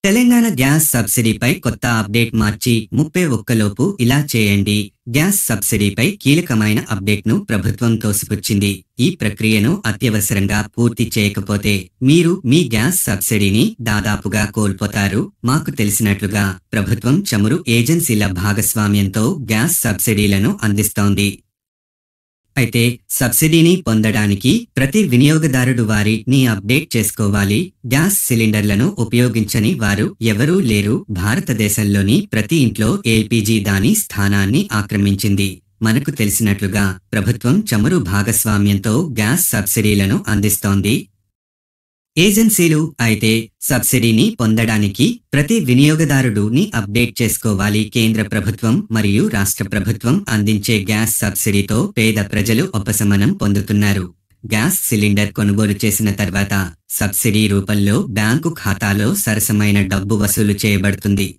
Telangana gas సబ్సిడీపై కొత్త update మార్చి 31 లోపు ఇలా చేయండి. గ్యాస్ సబ్సిడీపై కీలకమైన అప్డేట్ను ప్రభుత్వం తోసిపుచ్చింది. ఈ ప్రక్రియను అత్యవసరంగా పూర్తి చేయకపోతే మీరు మీ గ్యాస్ సబ్సిడీని దాదాపుగా కోల్పోతారు. మాకు తెలిసినట్లుగా ప్రభుత్వం చమురు ఏజెన్సీల భాగస్వామ్యంతో గ్యాస్ సబ్సిడీలను అందిస్తోంది. అయితే సబ్సిడీని పొందడానికి ప్రతి వినియోగదారుడు వారిని అప్డేట్ చేసుకోవాలి. గ్యాస్ సిలిండర్లను ఉపయోగించని వారు ఎవరూ లేరు. భారతదేశంలోని ప్రతి ఇంట్లో ఎల్పీజీ దాని స్థానాన్ని ఆక్రమించింది. మనకు తెలిసినట్లుగా ప్రభుత్వం చమురు భాగస్వామ్యంతో గ్యాస్ సబ్సిడీలను అందిస్తోంది. ఏజెన్సీలు అయితే సబ్సిడీని పొందడానికి ప్రతి వినియోగదారుడుని అప్డేట్ చేసుకోవాలి. కేంద్ర ప్రభుత్వం మరియు రాష్ట్ర ప్రభుత్వం అందించే గ్యాస్ సబ్సిడీతో పేద ప్రజలు ఉపశమనం పొందుతున్నారు. గ్యాస్ సిలిండర్ కొనుగోలు చేసిన తర్వాత సబ్సిడీ రూపంలో బ్యాంకు ఖాతాలో సరసమైన డబ్బు వసూలు చేయబడుతుంది.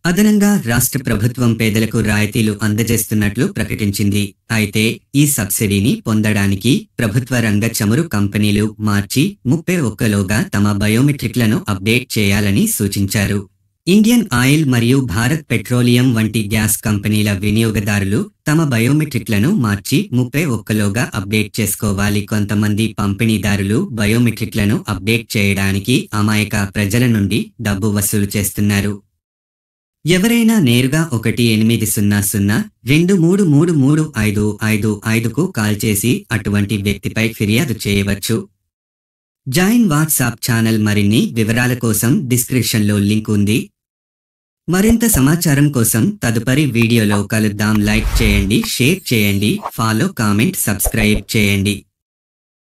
అదనంగా రాష్ట్ర ప్రభుత్వం పేదలకు రాయితీలు అందజేస్తున్నట్లు ప్రకటించింది. అయితే ఈ సబ్సిడీని పొందడానికి ప్రభుత్వ రంగ చమురు కంపెనీలు మార్చి 31 లోగా తమ బయోమెట్రిక్లను అప్డేట్ చేయాలని సూచించారు. ఇండియన్ ఆయిల్ మరియు భారత్ పెట్రోలియం వంటి గ్యాస్ కంపెనీల వినియోగదారులు తమ బయోమెట్రిక్లను మార్చి 31 లోగా అప్డేట్ చేసుకోవాలి. కొంతమంది పంపిణీదారులు బయోమెట్రిక్లను అప్డేట్ చేయడానికి అమాయక ప్రజల నుండి డబ్బు వసూలు చేస్తున్నారు. ఎవరైనా నేరుగా 1800-23333555కు కాల్ చేసి అటువంటి వ్యక్తిపై ఫిర్యాదు చేయవచ్చు. Join WhatsApp channel. మరిన్ని వివరాల కోసం డిస్క్రిప్షన్లో లింక్ ఉంది. మరింత సమాచారం కోసం తదుపరి వీడియోలో కలుద్దాం. లైక్ చేయండి, షేర్ చేయండి, ఫాలో, కామెంట్, సబ్స్క్రైబ్ చేయండి.